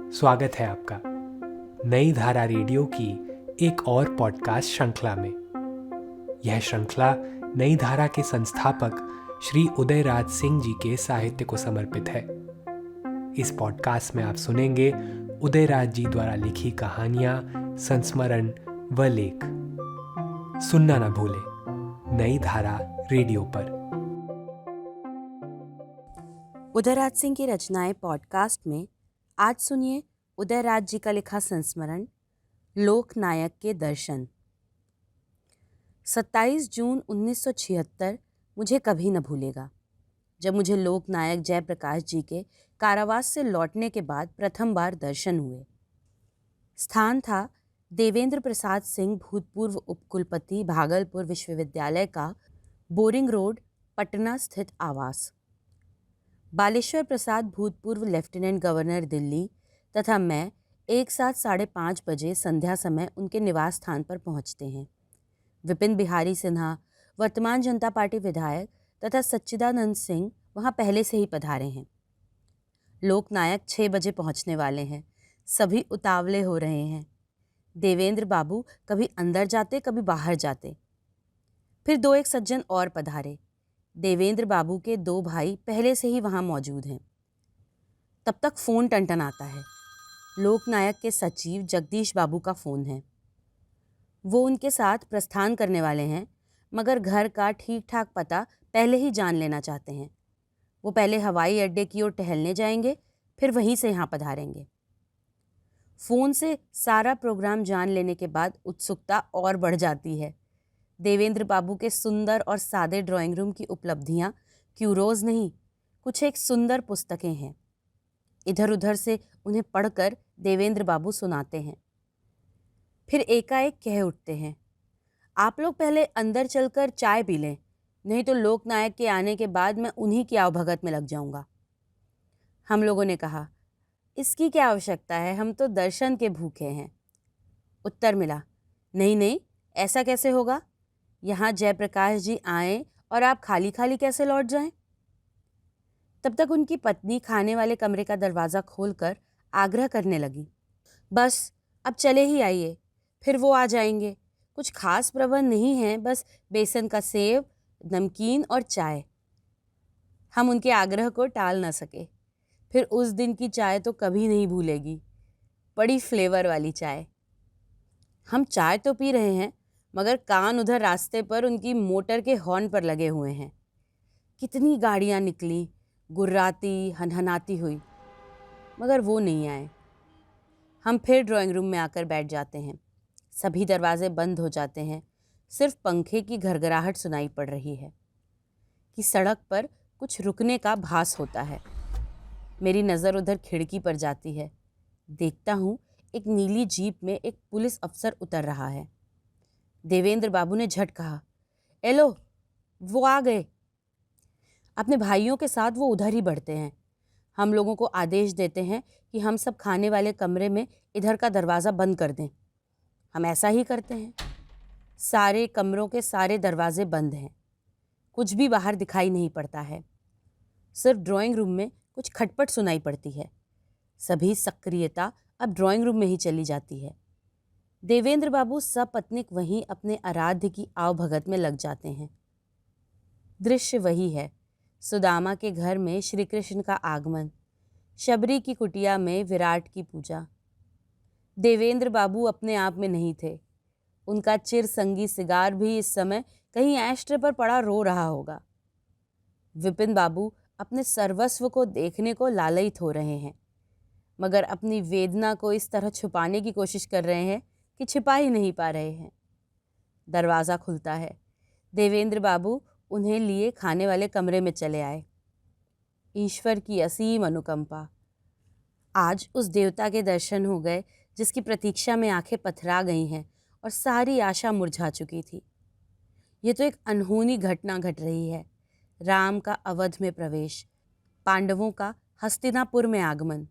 स्वागत है आपका नई धारा रेडियो की एक और पॉडकास्ट श्रृंखला में। यह श्रृंखला नई धारा के संस्थापक श्री उदयराज सिंह जी के साहित्य को समर्पित है। इस पॉडकास्ट में आप सुनेंगे उदयराज जी द्वारा लिखी कहानियां, संस्मरण व लेख। सुनना न भूलें नई धारा रेडियो पर। उदयराज सिंह की रचनाएं पॉडकास्ट में आज सुनिए उदयराज जी का लिखा संस्मरण लोक नायक के दर्शन। 27 जून 1976 मुझे कभी न भूलेगा, जब मुझे लोक नायक जयप्रकाश जी के कारावास से लौटने के बाद प्रथम बार दर्शन हुए। स्थान था देवेंद्र प्रसाद सिंह, भूतपूर्व उपकुलपति, भागलपुर विश्वविद्यालय का बोरिंग रोड, पटना स्थित आवास। बालेश्वर प्रसाद, भूतपूर्व लेफ्टिनेंट गवर्नर दिल्ली, तथा मैं एक साथ 5:30 बजे संध्या समय उनके निवास स्थान पर पहुंचते हैं। विपिन बिहारी सिन्हा, वर्तमान जनता पार्टी विधायक, तथा सच्चिदानंद सिंह वहां पहले से ही पधारे हैं। लोकनायक 6 बजे पहुंचने वाले हैं। सभी उतावले हो रहे हैं। देवेंद्र बाबू कभी अंदर जाते, कभी बाहर जाते। फिर 2-1 सज्जन और पधारे। देवेंद्र बाबू के 2 भाई पहले से ही वहां मौजूद हैं। तब तक फोन टनटनाता है। लोकनायक के सचिव जगदीश बाबू का फोन है। वो उनके साथ प्रस्थान करने वाले हैं, मगर घर का ठीक ठाक पता पहले ही जान लेना चाहते हैं। वो पहले हवाई अड्डे की ओर टहलने जाएंगे, फिर वहीं से यहाँ पधारेंगे। फोन से सारा प्रोग्राम जान लेने के बाद उत्सुकता और बढ़ जाती है। देवेंद्र बाबू के सुंदर और सादे ड्राइंग रूम की उपलब्धियां क्यूरोज नहीं, कुछ एक सुंदर पुस्तकें हैं। इधर उधर से उन्हें पढ़कर देवेंद्र बाबू सुनाते हैं। फिर एकाएक कह उठते हैं, आप लोग पहले अंदर चलकर चाय पी लें, नहीं तो लोकनायक के आने के बाद मैं उन्हीं की आवभगत में लग जाऊंगा। हम लोगों ने कहा, इसकी क्या आवश्यकता है, हम तो दर्शन के भूखे हैं। उत्तर मिला, नहीं नहीं, ऐसा कैसे होगा? यहाँ जयप्रकाश जी आए और आप खाली खाली कैसे लौट जाएं? तब तक उनकी पत्नी खाने वाले कमरे का दरवाज़ा खोलकर आग्रह करने लगी, बस अब चले ही आइए, फिर वो आ जाएंगे। कुछ खास प्रबंध नहीं है, बस बेसन का सेव, नमकीन और चाय। हम उनके आग्रह को टाल न सके। फिर उस दिन की चाय तो कभी नहीं भूलेगी, बड़ी फ्लेवर वाली चाय। हम चाय तो पी रहे हैं, मगर कान उधर रास्ते पर उनकी मोटर के हॉर्न पर लगे हुए हैं। कितनी गाड़ियां निकली, गुर्राती, हनहनाती हुई, मगर वो नहीं आए। हम फिर ड्राइंग रूम में आकर बैठ जाते हैं। सभी दरवाजे बंद हो जाते हैं। सिर्फ पंखे की घरघराहट सुनाई पड़ रही है कि सड़क पर कुछ रुकने का भास होता है। मेरी नज़र उधर खिड़की पर जाती है। देखता हूँ एक नीली जीप में एक पुलिस अफसर उतर रहा है। देवेंद्र बाबू ने झट कहा, एलो, वो आ गए। अपने भाइयों के साथ वो उधर ही बढ़ते हैं। हम लोगों को आदेश देते हैं कि हम सब खाने वाले कमरे में इधर का दरवाज़ा बंद कर दें। हम ऐसा ही करते हैं। सारे कमरों के सारे दरवाजे बंद हैं। कुछ भी बाहर दिखाई नहीं पड़ता है। सिर्फ ड्राइंग रूम में कुछ खटपट सुनाई पड़ती है। सभी सक्रियता अब ड्राइंग रूम में ही चली जाती है। देवेंद्र बाबू सपत्नीक वहीं अपने आराध्य की आवभगत में लग जाते हैं। दृश्य वही है। सुदामा के घर में श्री कृष्ण का आगमन, शबरी की कुटिया में विराट की पूजा। देवेंद्र बाबू अपने आप में नहीं थे। उनका चिर संगी सिगार भी इस समय कहीं एस्ट्रे पर पड़ा रो रहा होगा। विपिन बाबू अपने सर्वस्व को देखने को लालयित हो रहे हैं, मगर अपनी वेदना को इस तरह छुपाने की कोशिश कर रहे हैं कि छिपा ही नहीं पा रहे हैं। दरवाज़ा खुलता है। देवेंद्र बाबू उन्हें लिए खाने वाले कमरे में चले आए। ईश्वर की असीम अनुकंपा। आज उस देवता के दर्शन हो गए जिसकी प्रतीक्षा में आंखें पथरा गई हैं और सारी आशा मुरझा चुकी थी। ये तो एक अनहोनी घटना घट रही है। राम का अवध में प्रवेश, पांडवों का हस्तिनापुर में आगमन,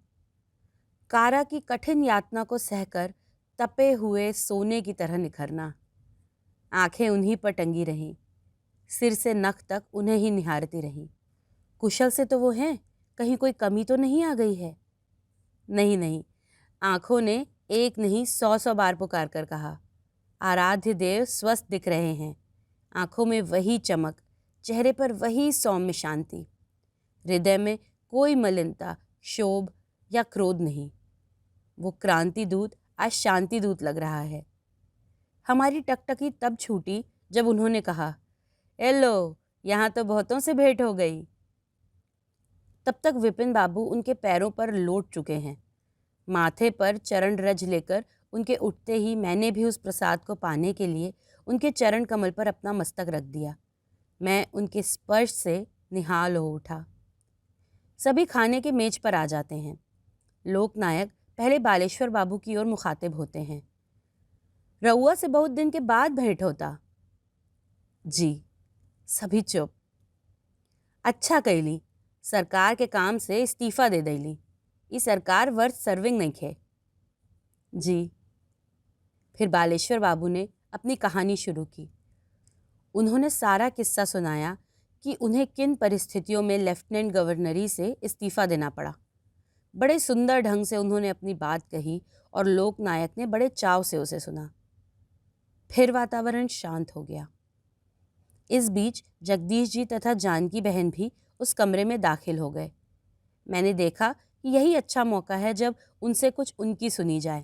कारा की कठिन यातना को सहकर तपे हुए सोने की तरह निखरना। आंखें उन्हीं पर टंगी रहीं, सिर से नख तक उन्हें ही निहारती रहीं। कुशल से तो वो हैं, कहीं कोई कमी तो नहीं आ गई है? नहीं नहीं, आंखों ने एक नहीं 100 बार पुकार कर कहा, आराध्य देव स्वस्थ दिख रहे हैं। आंखों में वही चमक, चेहरे पर वही सौम्य शांति, हृदय में कोई मलिनता, क्षोभ या क्रोध नहीं। वो क्रांति दूत आज शांति दूत लग रहा है। हमारी टकटकी तब छूटी जब उन्होंने कहा, हेलो, यहाँ तो बहुतों से भेंट हो गई। तब तक विपिन बाबू उनके पैरों पर लौट चुके हैं। माथे पर चरण रज लेकर उनके उठते ही मैंने भी उस प्रसाद को पाने के लिए उनके चरण कमल पर अपना मस्तक रख दिया। मैं उनके स्पर्श से निहाल हो उठा। सभी खाने के मेज पर आ जाते हैं। लोकनायक पहले बालेश्वर बाबू की ओर मुखातिब होते हैं। रउआ से बहुत दिन के बाद भेंट होता। जी। सभी चुप। अच्छा कैली, सरकार के काम से इस्तीफा दे दैली। ई सरकार वर्थ सर्विंग नहीं खे। जी। फिर बालेश्वर बाबू ने अपनी कहानी शुरू की। उन्होंने सारा किस्सा सुनाया कि उन्हें किन परिस्थितियों में लेफ्टिनेंट गवर्नरी से इस्तीफा देना पड़ा। बड़े सुंदर ढंग से उन्होंने अपनी बात कही और लोकनायक ने बड़े चाव से उसे सुना। फिर वातावरण शांत हो गया। इस बीच जगदीश जी तथा जानकी बहन भी उस कमरे में दाखिल हो गए। मैंने देखा कि यही अच्छा मौका है जब उनसे कुछ उनकी सुनी जाए।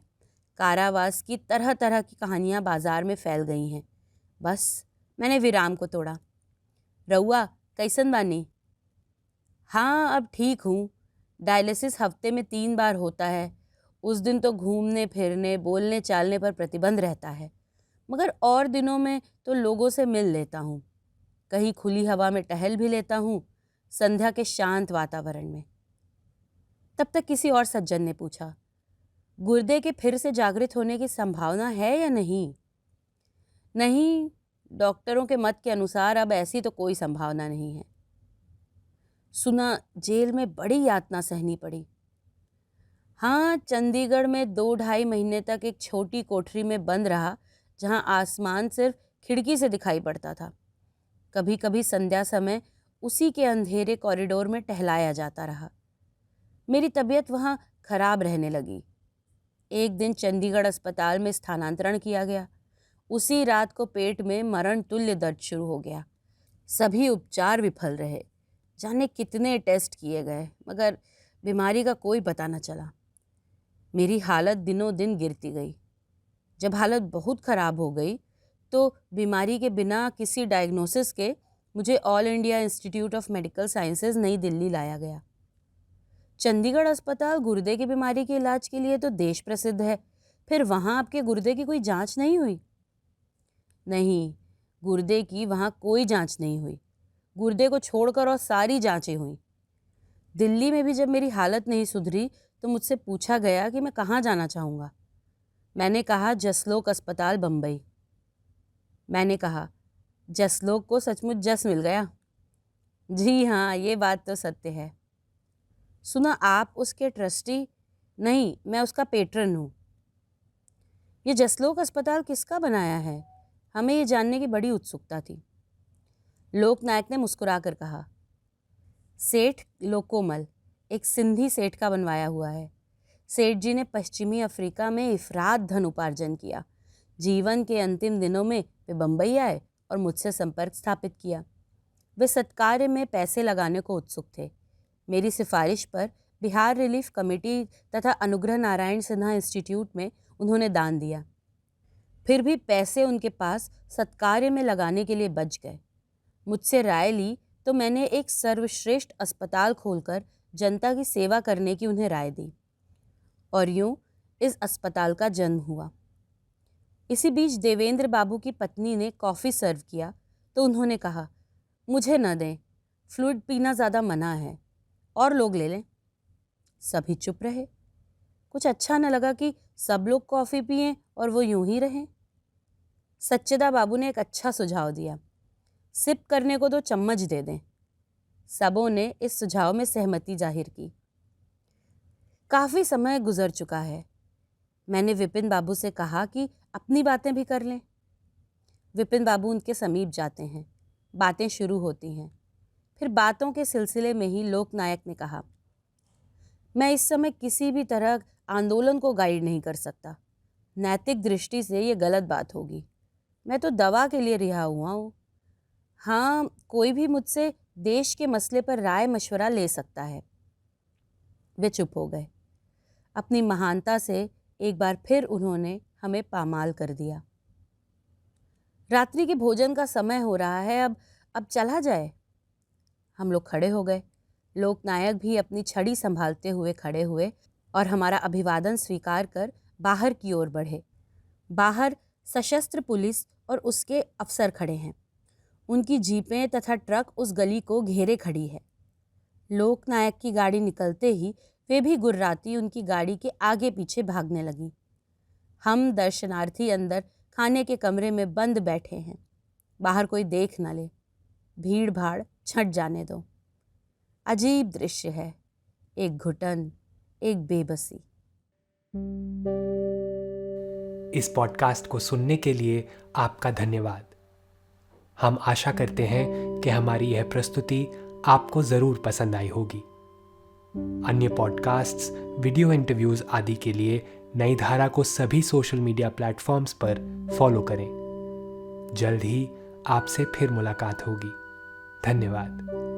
कारावास की तरह तरह की कहानियां बाजार में फैल गई हैं। बस मैंने विराम को तोड़ा। रउआ कैसन बानी? हाँ, अब ठीक हूँ। डायलिसिस हफ्ते में 3 बार होता है। उस दिन तो घूमने फिरने बोलने चालने पर प्रतिबंध रहता है, मगर और दिनों में तो लोगों से मिल लेता हूँ। कहीं खुली हवा में टहल भी लेता हूँ, संध्या के शांत वातावरण में। तब तक किसी और सज्जन ने पूछा, गुर्दे के फिर से जागृत होने की संभावना है या नहीं? नहीं, डॉक्टरों के मत के अनुसार अब ऐसी तो कोई संभावना नहीं है। सुना जेल में बड़ी यातना सहनी पड़ी। हाँ, चंडीगढ़ में 2-2.5 महीने तक एक छोटी कोठरी में बंद रहा, जहाँ आसमान सिर्फ खिड़की से दिखाई पड़ता था। कभी कभी संध्या समय उसी के अंधेरे कॉरिडोर में टहलाया जाता रहा। मेरी तबीयत वहाँ खराब रहने लगी। एक दिन चंडीगढ़ अस्पताल में स्थानांतरण किया गया। उसी रात को पेट में मरण तुल्य दर्द शुरू हो गया। सभी उपचार विफल रहे। जाने कितने टेस्ट किए गए, मगर बीमारी का कोई पता न चला। मेरी हालत दिनों दिन गिरती गई। जब हालत बहुत ख़राब हो गई तो बीमारी के बिना किसी डायग्नोसिस के मुझे all India institute of medical sciences नई दिल्ली लाया गया। चंडीगढ़ अस्पताल गुर्दे की बीमारी के इलाज के लिए तो देश प्रसिद्ध है। फिर वहाँ आपके गुर्दे की कोई जांच नहीं हुई? नहीं, गुर्दे की वहाँ कोई जांच नहीं हुई। गुर्दे को छोड़कर और सारी जांचें हुई। दिल्ली में भी जब मेरी हालत नहीं सुधरी तो मुझसे पूछा गया कि मैं कहाँ जाना चाहूँगा। मैंने कहा, जसलोक अस्पताल बम्बई। मैंने कहा, जसलोक को सचमुच जस मिल गया? जी हाँ, ये बात तो सत्य है। सुना आप उसके ट्रस्टी? नहीं, मैं उसका पेट्रन हूँ। ये जसलोक अस्पताल किसका बनाया है? हमें ये जानने की बड़ी उत्सुकता थी। लोकनायक ने मुस्कुराकर कहा, सेठ लोकोमल, एक सिंधी सेठ का बनवाया हुआ है। सेठ जी ने पश्चिमी अफ्रीका में इफरात धन उपार्जन किया। जीवन के अंतिम दिनों में वे बम्बई आए और मुझसे संपर्क स्थापित किया। वे सत्कार्य में पैसे लगाने को उत्सुक थे। मेरी सिफारिश पर बिहार रिलीफ कमेटी तथा अनुग्रह नारायण सिन्हा इंस्टीट्यूट में उन्होंने दान दिया। फिर भी पैसे उनके पास सत्कार्य में लगाने के लिए बच गए। मुझसे राय ली तो मैंने एक सर्वश्रेष्ठ अस्पताल खोलकर जनता की सेवा करने की उन्हें राय दी, और यूं इस अस्पताल का जन्म हुआ। इसी बीच देवेंद्र बाबू की पत्नी ने कॉफ़ी सर्व किया तो उन्होंने कहा, मुझे न दें, फ्लूइड पीना ज़्यादा मना है, और लोग ले लें। सभी चुप रहे। कुछ अच्छा न लगा कि सब लोग कॉफ़ी पिएं और वो यूं ही रहें। सच्चेदा बाबू ने एक अच्छा सुझाव दिया, सिप करने को 2 चम्मच दे दें। सबों ने इस सुझाव में सहमति जाहिर की। काफ़ी समय गुजर चुका है। मैंने विपिन बाबू से कहा कि अपनी बातें भी कर लें। विपिन बाबू उनके समीप जाते हैं। बातें शुरू होती हैं। फिर बातों के सिलसिले में ही लोकनायक ने कहा, मैं इस समय किसी भी तरह आंदोलन को गाइड नहीं कर सकता। नैतिक दृष्टि से ये गलत बात होगी। मैं तो दवा के लिए रिहा हुआ हूँ। हाँ, कोई भी मुझसे देश के मसले पर राय मशवरा ले सकता है। वे चुप हो गए। अपनी महानता से एक बार फिर उन्होंने हमें पामाल कर दिया। रात्रि के भोजन का समय हो रहा है, अब चला जाए। हम लोग खड़े हो गए। लोकनायक भी अपनी छड़ी संभालते हुए खड़े हुए और हमारा अभिवादन स्वीकार कर बाहर की ओर बढ़े। बाहर सशस्त्र पुलिस और उसके अफसर खड़े हैं। उनकी जीपें तथा ट्रक उस गली को घेरे खड़ी है। लोकनायक की गाड़ी निकलते ही वे भी गुर्राती उनकी गाड़ी के आगे पीछे भागने लगी। हम दर्शनार्थी अंदर खाने के कमरे में बंद बैठे हैं। बाहर कोई देख न ले, भीड़ भाड़ छंट जाने दो। अजीब दृश्य है, एक घुटन, एक बेबसी। इस पॉडकास्ट को सुनने के लिए आपका धन्यवाद। हम आशा करते हैं कि हमारी यह प्रस्तुति आपको ज़रूर पसंद आई होगी। अन्य पॉडकास्ट्स, वीडियो इंटरव्यूज़ आदि के लिए नई धारा को सभी सोशल मीडिया प्लेटफॉर्म्स पर फॉलो करें। जल्द ही आपसे फिर मुलाकात होगी। धन्यवाद।